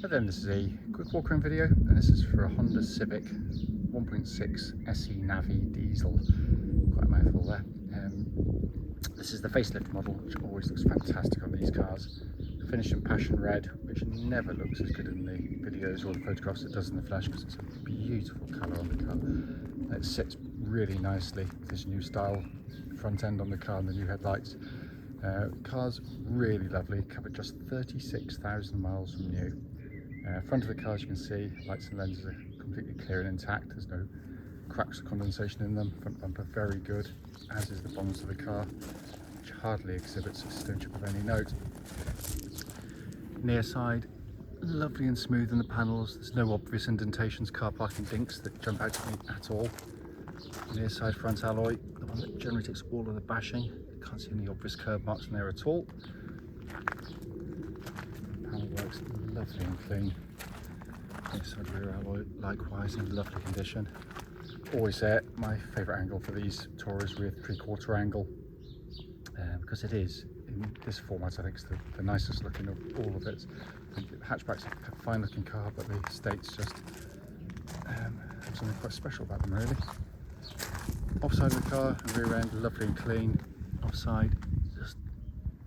But then this is a quick walk-around video, and this is for a Honda Civic 1.6 SE Navi diesel. Quite a mouthful there. This is the facelift model, which always looks fantastic on these cars. Finished in passion red, which never looks as good in the videos or the photographs as it does in the flesh, because it's a beautiful colour on the car. And it sits really nicely with this new style front end on the car and the new headlights. Car's really lovely, covered just 36,000 miles from new. Front of the car, as you can see, lights and lenses are completely clear and intact. There's no cracks or condensation in them. Front bumper very good, as is the bonnet of the car, which hardly exhibits a stone chip of any note. Near side, lovely and smooth in the panels. There's no obvious indentations, car parking dinks that jump out at me at all. Near side front alloy, the one that generally takes all of the bashing. You can't see any obvious curb marks in there at all. Panel works lovely and clean. Near side rear alloy, likewise in lovely condition. Always say my favourite angle for these Taurus with 3/4 angle, because it is, in this format, I think it's the nicest looking of all of it. The hatchback's a fine looking car, but the Estates just have something quite special about them, really. Offside of the car, rear end, lovely and clean. Offside, just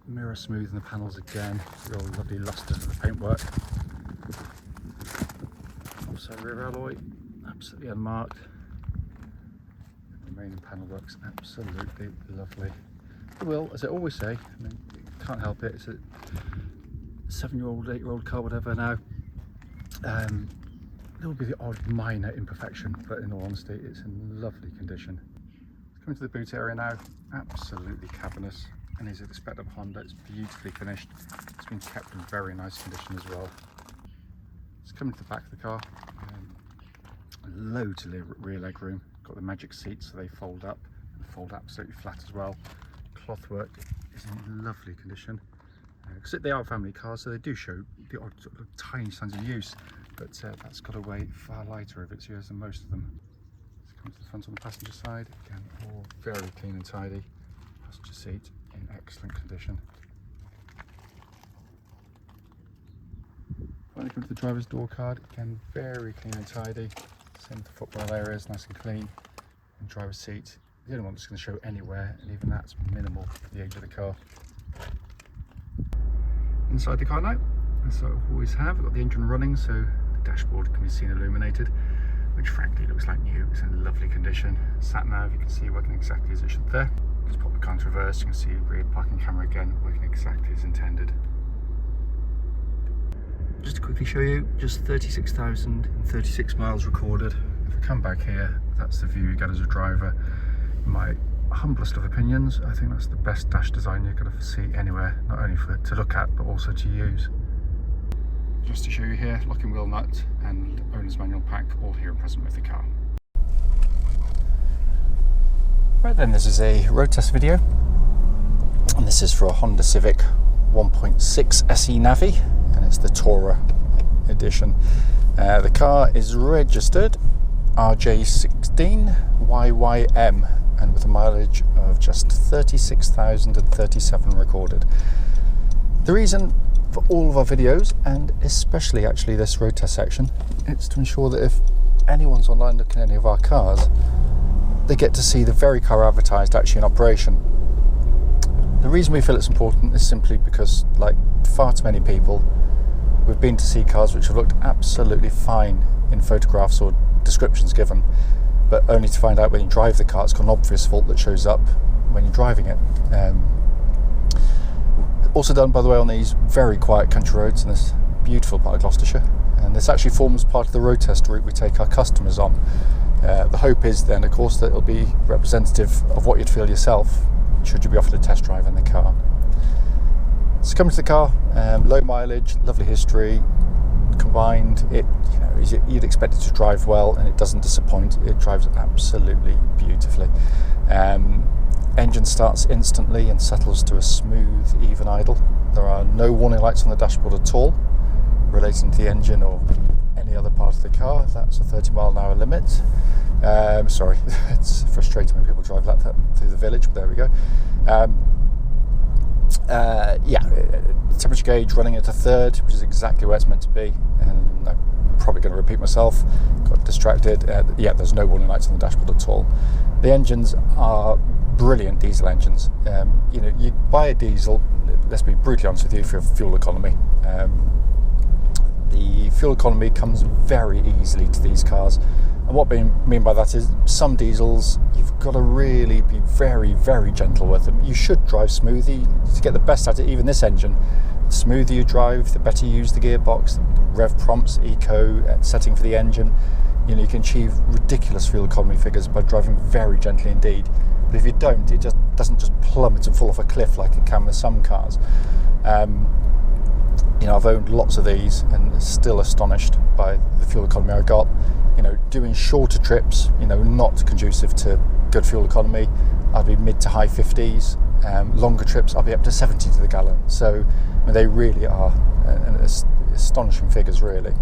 mirror smooth in the panels again. Real lovely lustre to the paintwork. Offside rear alloy, absolutely unmarked. The remaining panel works absolutely lovely. It will, as I always say, I mean, you can't help it. It's a 7-year-old, 8-year-old car, whatever now. There will be the odd minor imperfection, but in all honesty, it's in lovely condition. Coming to the boot area now, absolutely cavernous, and as you'd expect of Honda, it's beautifully finished. It's been kept in very nice condition as well. Just coming to the back of the car, loads of rear leg room. Got the magic seats, so they fold up and fold absolutely flat as well. Clothwork is in lovely condition. Because they are family cars, so they do show the odd sort of tiny signs of use, but that's got to weigh far lighter of its years than most of them. Let's come to the front on the passenger side. Again, all very clean and tidy. Passenger seat in excellent condition. Finally come to the driver's door card. Again, very clean and tidy. Same with the footwell areas, nice and clean. And driver's seat, the only one that's going to show anywhere, and even that's minimal for the age of the car. Inside the car now, as I always have, I've got the engine running, so the dashboard can be seen illuminated, which frankly looks like new. It's in lovely condition. Sat nav, you can see working exactly as it should there. Just pop the car into reverse, you can see rear parking camera again working exactly as intended. Just to quickly show you, just 36,036 miles recorded. If I come back here, that's the view you get as a driver. In my humblest of opinions, I think that's the best dash design you're going to see anywhere, not only to look at, but also to use. Just to show you here, locking wheel nut and owner's manual pack, all here and present with the car. Right then, this is a road test video, and this is for a Honda Civic 1.6 SE Navi, and it's the Tourer edition. The car is registered RJ16YYM, and with a mileage of just 36,037 recorded. The reason for all of our videos, and especially actually this road test section, it's to ensure that if anyone's online looking at any of our cars, they get to see the very car advertised actually in operation. The reason we feel it's important is simply because, like far too many people, we've been to see cars which have looked absolutely fine in photographs or descriptions given, but only to find out when you drive the car it's got an obvious fault that shows up when you're driving it. Also done, by the way, on these very quiet country roads in this beautiful part of Gloucestershire, and this actually forms part of the road test route we take our customers on. The hope is then, of course, that it'll be representative of what you'd feel yourself should you be offered a test drive in the car. So coming to the car, low mileage, lovely history. Combined, it, you know, you'd expect it to drive well, and it doesn't disappoint. It drives absolutely beautifully. Engine starts instantly and settles to a smooth, even idle. There are no warning lights on the dashboard at all relating to the engine or any other part of the car. That's a 30-mile-an-hour limit. Sorry, it's frustrating when people drive like that through the village, but there we go. temperature gauge running at a third, which is exactly where it's meant to be, and I'm probably going to repeat myself, got distracted. There's no warning lights on the dashboard at all. The engines are brilliant diesel engines. You buy a diesel, let's be brutally honest with you, for fuel economy. The fuel economy comes very easily to these cars, and what I mean by that is some diesels you've got to really be very, very gentle with them. You should drive smoothly to get the best out of it. Even this engine, the smoother you drive, the better you use the gearbox, rev prompts, eco setting for the engine. You can achieve ridiculous fuel economy figures by driving very gently indeed. But if you don't, it just doesn't just plummet and fall off a cliff like it can with some cars. I've owned lots of these and still astonished by the fuel economy I got. Doing shorter trips, not conducive to good fuel economy, I'd be mid to high 50s. Longer trips, I'll be up to 70 to the gallon. So they really are astonishing figures, really.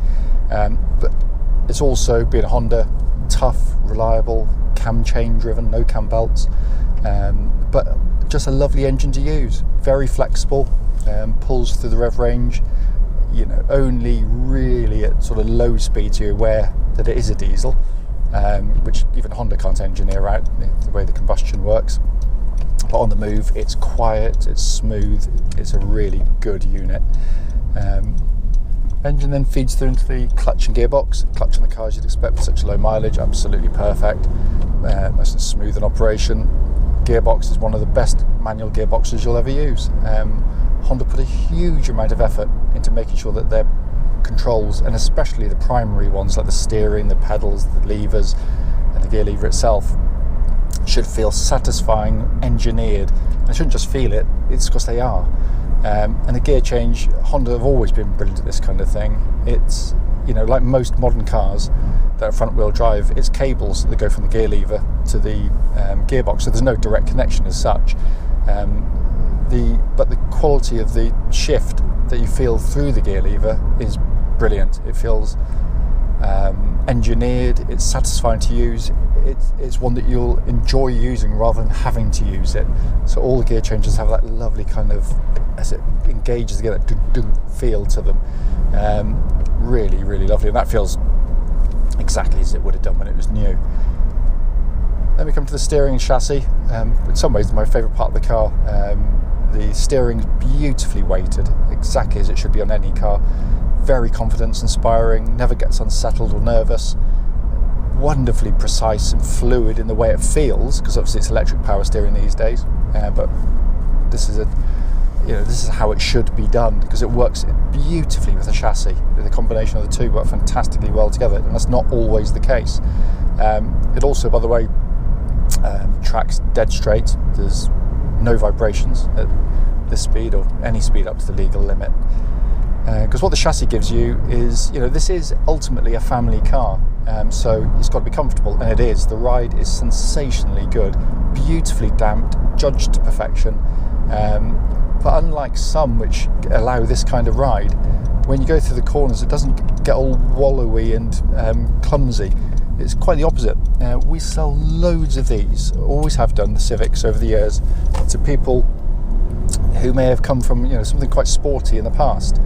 But it's also, being a Honda, tough, reliable, cam chain driven, no cam belts, but just a lovely engine to use. Very flexible, pulls through the rev range. Only really at sort of low speeds you're aware that it is a diesel, which even Honda can't engineer out the way the combustion works. But on the move, it's quiet, it's smooth, it's a really good unit. Engine then feeds through into the clutch and gearbox. Clutch on the cars you'd expect for such a low mileage, absolutely perfect. Nice and smooth in operation. Gearbox is one of the best manual gearboxes you'll ever use. Honda put a huge amount of effort into making sure that their controls, and especially the primary ones like the steering, the pedals, the levers, and the gear lever itself, should feel satisfying, engineered. And I shouldn't just feel it, it's because they are. And the gear change, Honda have always been brilliant at this kind of thing. It's, like most modern cars that are front wheel drive, it's cables that go from the gear lever to the gearbox, so there's no direct connection as such. But the quality of the shift that you feel through the gear lever is brilliant. It feels engineered, it's satisfying to use, it's one that you'll enjoy using rather than having to use it. So all the gear changes have that lovely kind of, as it engages together, that feel to them. Really, really lovely, and that feels exactly as it would have done when it was new. Then we come to the steering and chassis. In some ways my favourite part of the car. The steering's beautifully weighted, exactly as it should be on any car. Very confidence inspiring, never gets unsettled or nervous. Wonderfully precise and fluid in the way it feels, because obviously it's electric power steering these days. But this is how it should be done, because it works beautifully with the chassis. The combination of the two work fantastically well together, and that's not always the case. It also, by the way, tracks dead straight. There's no vibrations at this speed or any speed up to the legal limit. Because what the chassis gives you is, this is ultimately a family car, so it's got to be comfortable, and it is. The ride is sensationally good, beautifully damped, judged to perfection. But unlike some which allow this kind of ride, when you go through the corners, it doesn't get all wallowy and clumsy. It's quite the opposite. We sell loads of these, always have done, the Civics over the years, to people who may have come from something quite sporty in the past,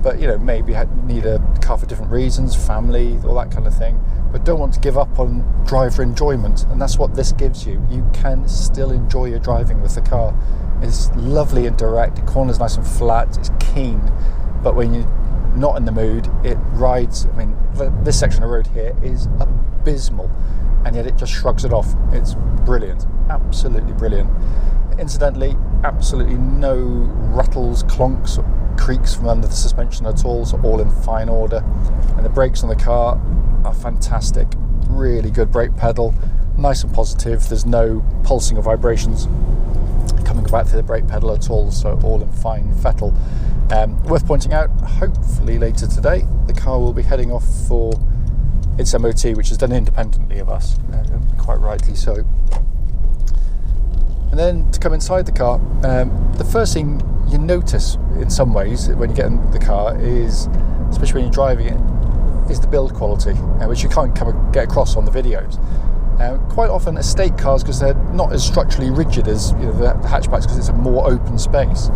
but maybe need a car for different reasons, family, all that kind of thing, but don't want to give up on driver enjoyment, and that's what this gives you. You can still enjoy your driving with the car. It's lovely and direct, the corner's nice and flat, it's keen, but when you're not in the mood, it rides. This section of road here is abysmal, and yet it just shrugs it off. It's brilliant, absolutely brilliant. Incidentally, absolutely no rattles, clonks, or creaks from under the suspension at all, so all in fine order. And the brakes on the car are fantastic, really good brake pedal, nice and positive. There's no pulsing or vibrations coming back through the brake pedal at all, so all in fine fettle. Worth pointing out, hopefully later today, the car will be heading off for its MOT, which is done independently of us, quite rightly so. And then to come inside the car, the first thing you notice in some ways when you get in the car is, especially when you're driving it, is the build quality, which you can't get across on the videos. Quite often estate cars, because they're not as structurally rigid as the hatchbacks, because it's a more open space,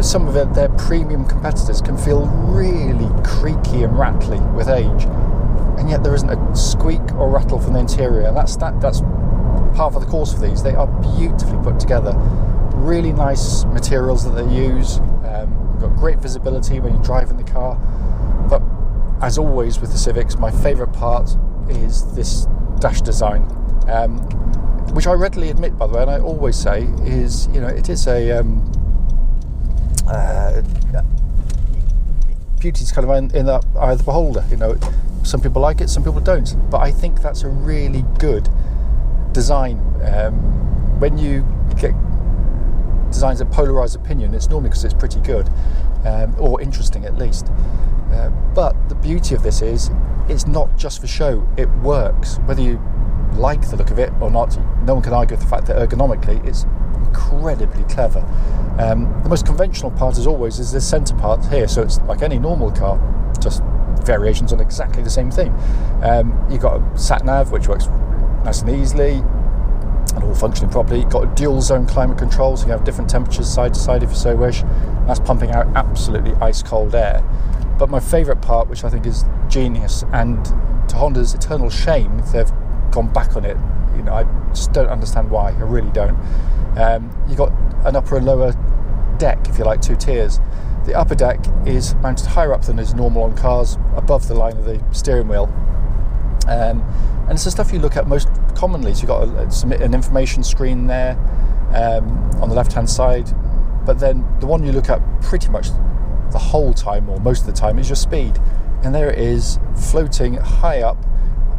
some of their premium competitors can feel really creaky and rattly with age, and yet there isn't a squeak or rattle from the interior. That's part of the course for these. They are beautifully put together, really nice materials that they use. You've got great visibility when you drive in the car, but as always with the Civics, my favourite part is this dash design, which I readily admit, by the way, and I always say, is it is a beauty's kind of in the eye of the beholder. Some people like it, some people don't, but I think that's a really good design. When you get designs that polarise opinion, it's normally because it's pretty good, or interesting at least. But the beauty of this is, it's not just for show, it works. Whether you like the look of it or not, no one can argue with the fact that ergonomically it's incredibly clever. The most conventional part, as always, is this centre part here, so it's like any normal car, just variations on exactly the same thing. You've got a sat-nav, which works nice and easily and all functioning properly. You've got a dual zone climate control, so you have different temperatures side to side if you so wish. That's pumping out absolutely ice cold air. But my favourite part, which I think is genius, and to Honda's eternal shame, they've gone back on it. I just don't understand why. I really don't. You've got an upper and lower deck, if you like, 2 tiers. The upper deck is mounted higher up than is normal on cars, above the line of the steering wheel. And it's the stuff you look at most commonly. So you've got an information screen there on the left-hand side, but then the one you look at pretty much the whole time, or most of the time, is your speed. And there it is, floating high up.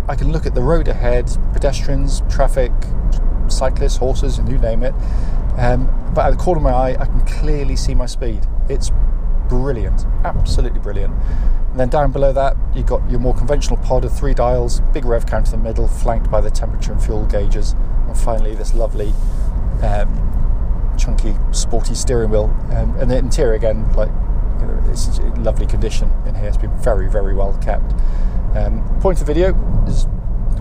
I can look at the road ahead, pedestrians, traffic, cyclists, horses, and you name it. But at the corner of my eye, I can clearly see my speed. It's brilliant, absolutely brilliant. And then down below that, you've got your more conventional pod of 3 dials, big rev counter in the middle, flanked by the temperature and fuel gauges, and finally this lovely, chunky, sporty steering wheel. And the interior again, it's in lovely condition in here. It's been very, very well kept. Point of the video is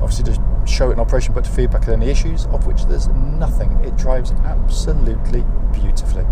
obviously to show it in operation, but to feedback on any issues, of which there's nothing. It drives absolutely beautifully.